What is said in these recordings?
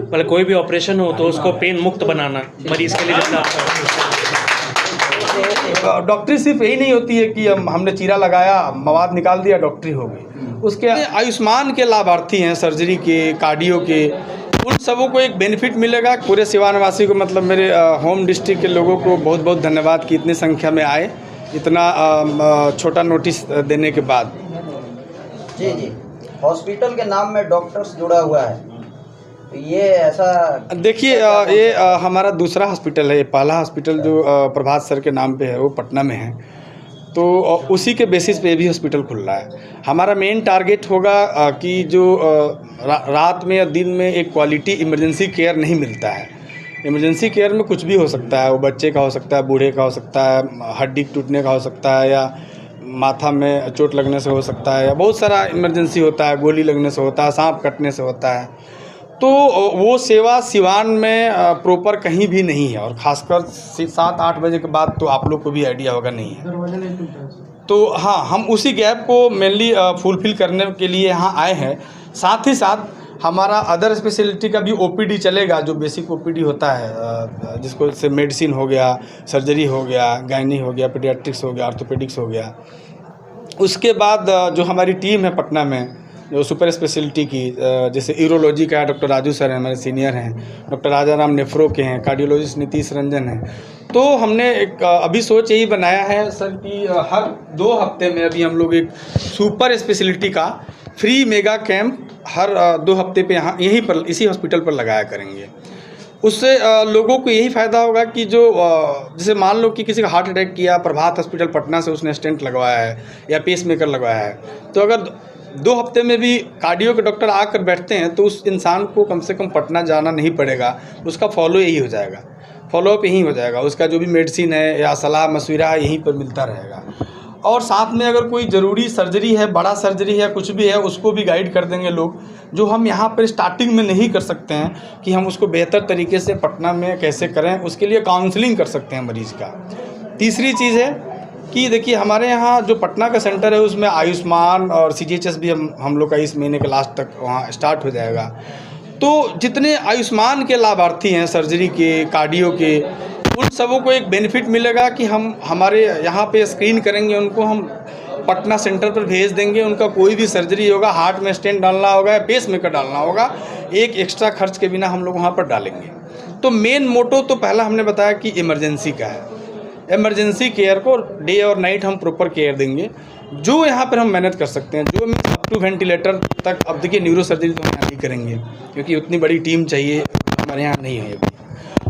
मतलब कोई भी ऑपरेशन हो तो उसको पेन मुक्त बनाना मरीज के लिए ज़्यादा अच्छा। डॉक्टरी सिर्फ यही नहीं होती है कि हमने चीरा लगाया, मवाद निकाल दिया, डॉक्टरी हो गई। उसके आयुष्मान के लाभार्थी हैं, सर्जरी के, कार्डियो के, उन सबों को एक बेनिफिट मिलेगा। पूरे सिवानवासी को, मतलब मेरे होम डिस्ट्रिक्ट के लोगों को बहुत बहुत धन्यवाद कि इतनी संख्या में आए, इतना छोटा नोटिस देने के बाद। जी जी, हॉस्पिटल के नाम में डॉक्टर्स जुड़ा हुआ है, तो ये ऐसा देखिए, ये हमारा दूसरा हॉस्पिटल है। ये पहला हॉस्पिटल जो प्रभात सर के नाम पे है वो पटना में है, तो उसी के बेसिस पे भी हॉस्पिटल खुल रहा है। हमारा मेन टारगेट होगा कि जो रात में या दिन में एक क्वालिटी इमरजेंसी केयर नहीं मिलता है। इमरजेंसी केयर में कुछ भी हो सकता है, वो बच्चे का हो सकता है, बूढ़े का हो सकता है, हड्डी टूटने का हो सकता है, या माथा में चोट लगने से हो सकता है, या बहुत सारा इमरजेंसी होता है, गोली लगने से होता है, सांप कटने से होता है। तो वो सेवा सिवान में प्रॉपर कहीं भी नहीं है, और ख़ासकर 7-8 बजे के बाद तो आप लोग को भी आइडिया होगा नहीं है। तो हाँ, हम उसी गैप को मेनली फुलफ़िल करने के लिए यहाँ आए हैं। साथ ही साथ हमारा अदर स्पेशलिटी का भी ओपीडी चलेगा, जो बेसिक ओपीडी होता है, जिसको से मेडिसिन हो गया, सर्जरी हो गया, गायनी हो गया, पीडियाट्रिक्स हो गया, ऑर्थोपेडिक्स हो गया। उसके बाद जो हमारी टीम है पटना में, जो सुपर स्पेशलिटी की, जैसे यूरोलॉजी का डॉक्टर राजू सर हैं, हमारे सीनियर हैं, डॉक्टर राजा राम नेफ्रो के हैं, कार्डियोलॉजिस्ट नीतीश रंजन हैं। तो हमने एक अभी सोच यही बनाया है सर कि हर 2 हफ्ते में अभी हम लोग एक सुपर स्पेशलिटी का फ्री मेगा कैंप हर 2 हफ्ते पे यहाँ यहीं पर इसी हॉस्पिटल पर लगाया करेंगे। उससे लोगों को यही फ़ायदा होगा कि जो जैसे मान लो कि किसी का हार्ट अटैक किया, प्रभात हॉस्पिटल पटना से उसने स्टेंट लगवाया है या पेस मेकर लगवाया है, तो अगर 2 हफ्ते में भी कार्डियो के डॉक्टर आकर बैठते हैं तो उस इंसान को कम से कम पटना जाना नहीं पड़ेगा। उसका फॉलो यही हो जाएगा, फॉलोअप यहीं हो जाएगा, उसका जो भी मेडिसिन है या सलाह मशविरा है यहीं पर मिलता रहेगा। और साथ में अगर कोई ज़रूरी सर्जरी है, बड़ा सर्जरी है, कुछ भी है, उसको भी गाइड कर देंगे लोग, जो हम यहाँ पर स्टार्टिंग में नहीं कर सकते हैं कि हम उसको बेहतर तरीके से पटना में कैसे करें, उसके लिए काउंसलिंग कर सकते हैं मरीज़ का। तीसरी चीज़ है कि देखिए, हमारे यहाँ जो पटना का सेंटर है उसमें आयुष्मान और CGHS भी हम लोग का इस महीने के लास्ट तक वहाँ स्टार्ट हो जाएगा। तो जितने आयुष्मान के लाभार्थी हैं, सर्जरी के, कार्डियो के, उन सबों को एक बेनिफिट मिलेगा कि हम हमारे यहाँ पे स्क्रीन करेंगे, उनको हम पटना सेंटर पर भेज देंगे। उनका कोई भी सर्जरी होगा, हार्ट में स्टेंट डालना होगा या पेस मेकर डालना होगा, एक एक्स्ट्रा खर्च के बिना हम लोग वहाँ पर डालेंगे। तो मेन मोटो तो पहला हमने बताया कि इमरजेंसी का है। इमरजेंसी केयर को डे और नाइट हम प्रॉपर केयर देंगे, जो यहाँ पर हम मैनेज कर सकते हैं, जो अप टू वेंटिलेटर तक। अब देखिए, न्यूरो सर्जरी तो हम यहाँ नहीं करेंगे क्योंकि उतनी बड़ी टीम चाहिए, हमारे यहाँ नहीं है अभी।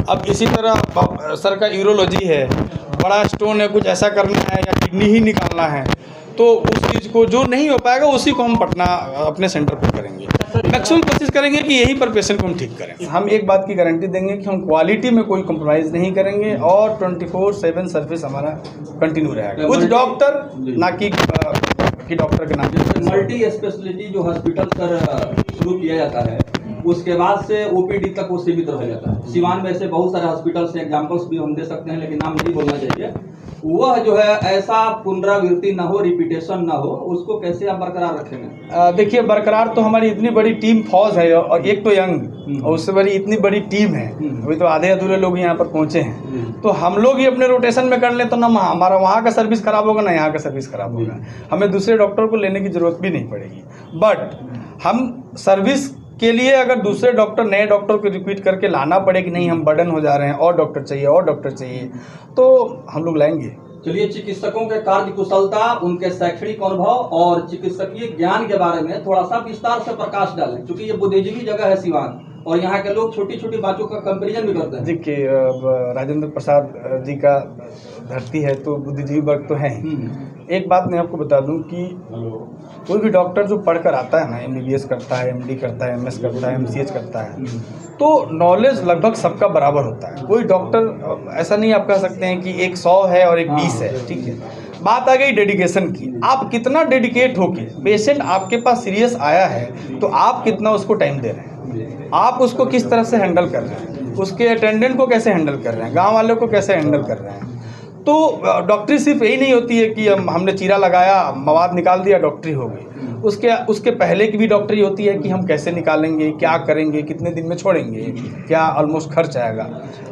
अब इसी तरह सर का यूरोलॉजी है, बड़ा स्टोन है, कुछ ऐसा करना है या किडनी ही निकालना है, तो उस चीज़ को जो नहीं हो पाएगा उसी को हम पटना अपने सेंटर पर करेंगे। मैक्सिमम कोशिश करेंगे कि यहीं पर पेशेंट को हम ठीक करें। हम एक बात की गारंटी देंगे कि हम क्वालिटी में कोई कम्प्रोमाइज़ नहीं करेंगे और 24/7 सर्विस हमारा कंटिन्यू रहेगा। कुछ डॉक्टर ना कि डॉक्टर के नाम। मल्टी स्पेशलिटी जो हॉस्पिटल सर शुरू किया जाता है, उसके बाद से ओपीडी तक वो सीमित रह जाता है। सिवान में ऐसे बहुत सारे हॉस्पिटल से एग्जांपल्स भी हम दे सकते हैं, लेकिन नाम नहीं बोलना चाहिए। वह जो है ऐसा पुनरावृत्ति ना हो, रिपीटेशन ना हो, उसको कैसे आप बरकरार रखेंगे? देखिए, बरकरार तो हमारी इतनी बड़ी टीम फौज है, और एक तो यंग और उससे बड़ी इतनी बड़ी टीम है। अभी तो आधे अधूरे लोग यहाँ पर पहुँचे हैं, तो हम लोग ही अपने रोटेशन में कर लें तो ना हमारा वहाँ का सर्विस खराब होगा, ना यहाँ का सर्विस खराब होगा। हमें दूसरे डॉक्टर को लेने की ज़रूरत भी नहीं पड़ेगी। बट हम सर्विस के लिए अगर दूसरे डॉक्टर, नए डॉक्टर को रिपीट करके लाना पड़े कि नहीं हम बर्डन हो जा रहे हैं, और डॉक्टर चाहिए और डॉक्टर चाहिए, तो हम लोग लाएंगे। चलिए, चिकित्सकों के कार्य कुशलता, उनके शैक्षणिक अनुभव और चिकित्सकीय ज्ञान के बारे में थोड़ा सा विस्तार से प्रकाश डालें, क्योंकि ये बुद्धिजीवी जगह है सिवान, और यहाँ के लोग छोटी छोटी बातों का कंपैरिजन भी करते हैं। देखिए, राजेंद्र प्रसाद जी का धरती है तो बुद्धिजीवी वर्ग तो है ही। एक बात मैं आपको बता दूं कि कोई भी डॉक्टर जो पढ़कर आता है ना, MBBS करता है, MD करता है, MS करता है, MCH करता है, तो नॉलेज लगभग सबका बराबर होता है। कोई डॉक्टर ऐसा नहीं आप कह सकते हैं कि एक 100 है और एक 20 है, ठीक है। बात आ गई डेडिकेशन की। आप कितना डेडिकेट होके, पेशेंट आपके पास सीरियस आया है तो आप कितना उसको टाइम दे रहे हैं, आप उसको किस तरह से हैंडल कर रहे हैं, उसके अटेंडेंट को कैसे हैंडल कर रहे हैं, गाँव वालों को कैसे हैंडल कर रहे हैं। तो डॉक्टरी सिर्फ यही नहीं होती है कि हमने चीरा लगाया, मवाद निकाल दिया, डॉक्टरी हो गई। उसके पहले की भी डॉक्टरी होती है कि हम कैसे निकालेंगे, क्या करेंगे, कितने दिन में छोड़ेंगे, क्या ऑलमोस्ट खर्च आएगा।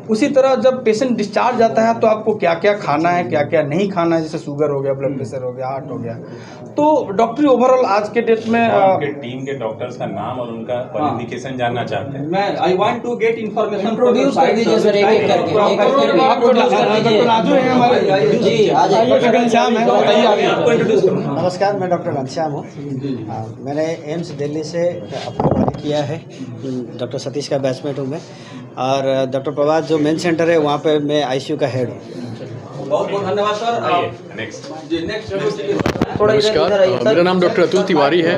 उसी तरह जब पेशेंट डिस्चार्ज जाता है तो आपको क्या क्या खाना है, क्या क्या नहीं खाना है, जैसे शुगर हो गया, ब्लड प्रेशर हो गया, हार्ट हो गया। तो डॉक्टरी ओवरऑल आज के डेट में आपके टीम के डॉक्टर्स का नाम और उनका क्वालिफिकेशन जानना चाहते हैं। मैं I want to get information introduce कर दीजिए सर, एक एक करके डॉक्टर राजू हैं हमारे, जी आ जाइए। डॉक्टर घनश्याम हैं, बताइए आगे। आपको इंट्रोड्यूस करूँ। नमस्कार, मैं डॉक्टर घनश्याम हूँ। मैंने एम्स दिल्ली से अपना पढ़ाई किया है, डॉक्टर सतीश का बैचमेट हूँ मैं। और डॉक्टर प्रभात जो मेन सेंटर है वहाँ पे मैं आईसीयू का हेड हूँ। बहुत बहुत धन्यवाद सर। नेक्स्ट जी नेक्स्ट नमस्कार, मेरा नाम डॉक्टर अतुल तिवारी है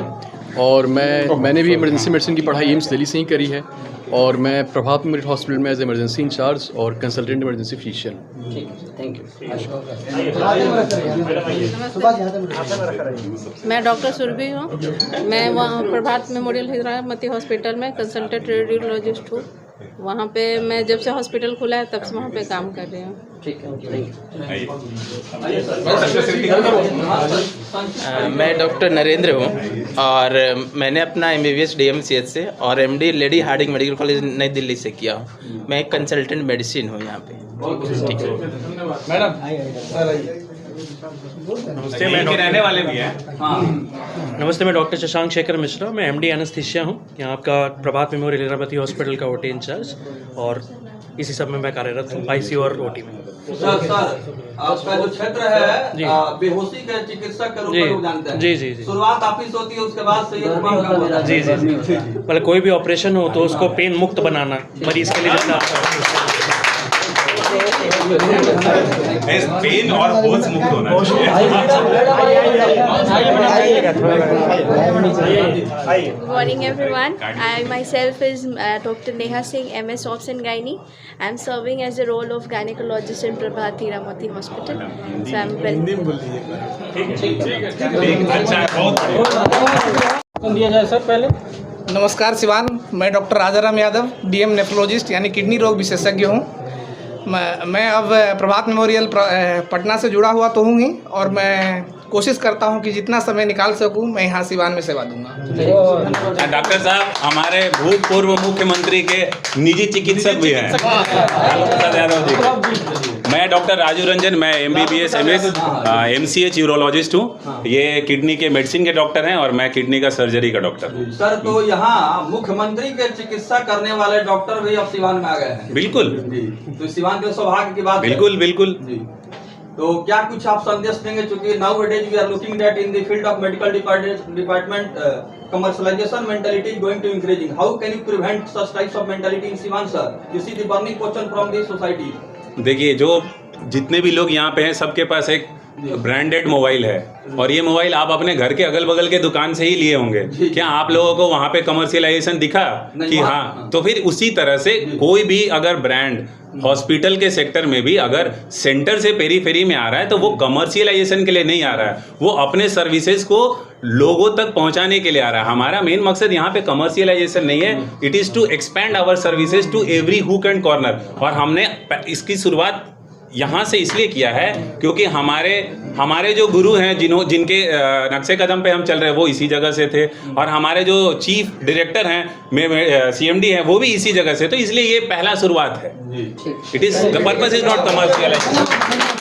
और मैंने भी इमरजेंसी मेडिसिन की पढ़ाई एम्स दिल्ली से ही करी है और मैं प्रभात मेमोरियल हॉस्पिटल में एज इमरजेंसी इंचार्ज और consultant emergency physician. Thank you. मैं डॉक्टर सुरभि हूँ। मैं वहाँ प्रभात मेमोरियल हिजरामती हॉस्पिटल में कंसल्टेंट रेडियोलॉजिस्ट हूँ। वहाँ पे मैं जब से हॉस्पिटल खुला है तब से वहाँ पे काम कर रही हूँ। ठीक है, मैं डॉक्टर नरेंद्र हूँ और मैंने अपना MBBS DMCH से और MD Lady Hardinge Medical College New Delhi से किया हूँ। मैं एक कंसल्टेंट मेडिसिन हूँ यहाँ पे। ठीक है मैडम, नमस्ते, मैं रहने वाले भी हैं। नमस्ते, मैं डॉक्टर शशांक शेखर मिश्रा, मैं MD एनेस्थीसिया हूँ। यहाँ आपका प्रभात मेमोरियल हिजरामती हॉस्पिटल का OT इंचार्ज और इसी सब में मैं कार्यरत हूँ, ICU और OT में। सर आपका जो क्षेत्र है बेहोशी के चिकित्सक के रूप में लोग जानते हैं। जी। शुरुआत ऑफिस होती है, उसके बाद से ये तमाम काम होता है। जी। मतलब कोई भी ऑपरेशन हो तो उसको पेन मुक्त बनाना मरीज के लिए जितना पेन और बोझ मुक्त होना चाहिए। Good morning everyone. I myself is Dr. Neha Singh, MS Obs and Gynae. I am serving as the role of gynecologist in Prabhat Hiramati Hospital. So I am अच्छा, बहुत दिया जाए सर पहले। नमस्कार शिवान, मैं doctor Rajaram Yadav, DM nephrologist यानी kidney रोग विशेषज्ञ हूँ। मैं अब प्रभात मेमोरियल पटना से जुड़ा हुआ तो हूँ ही और मैं कोशिश करता हूँ कि जितना समय निकाल सकूँ मैं यहाँ सिवान में सेवा दूंगा। डॉक्टर साहब हमारे भूतपूर्व मुख्यमंत्री के निजी चिकित्सक भी हैं, प्रसाद यादव जी। मैं डॉक्टर राजू रंजन, मैं MBBS MS MCH यूरोलॉजिस्ट हूँ। ये किडनी के मेडिसिन के डॉक्टर हैं और मैं किडनी का सर्जरी का डॉक्टर हूँ। सर तो यहाँ मुख्यमंत्री के चिकित्सा करने वाले डॉक्टर भी अब सिवान में आ गए हैं। बिल्कुल जी, तो सिवान के सौभाग्य की बात है। बिल्कुल जी। तो क्या कुछ आप संदेश देंगे, चूंकि nowadays we are looking that in the field of medical department commercialization mentality is going to increasing. How can you prevent such types of mentality in Siwan, sir? You see the burning question from the society. देखिए, जो जितने भी लोग यहाँ पे हैं सबके पास एक ब्रांडेड मोबाइल है और ये मोबाइल आप अपने घर के अगल बगल के दुकान से ही लिए होंगे। क्या आप लोगों को वहाँ पे कमर्शियलाइजेशन दिखा कि हाँ? तो फिर उसी तरह से कोई भी अगर ब्रांड हॉस्पिटल के सेक्टर में भी अगर सेंटर से पेरीफेरी में आ रहा है तो वो कमर्शियलाइजेशन के लिए नहीं आ रहा है, वो अपने सर्विसेज को लोगों तक पहुंचाने के लिए आ रहा है। हमारा मेन मकसद यहाँ पे कमर्शियलाइजेशन नहीं है, it is to expand our services to every hook and corner. और हमने इसकी शुरुआत यहाँ से इसलिए किया है क्योंकि हमारे जो गुरु हैं जिनके नक्शे कदम पे हम चल रहे हैं वो इसी जगह से थे और हमारे जो चीफ डायरेक्टर हैं CMD हैं वो भी इसी जगह से, तो इसलिए ये पहला शुरुआत है। It is the purpose is not commercial.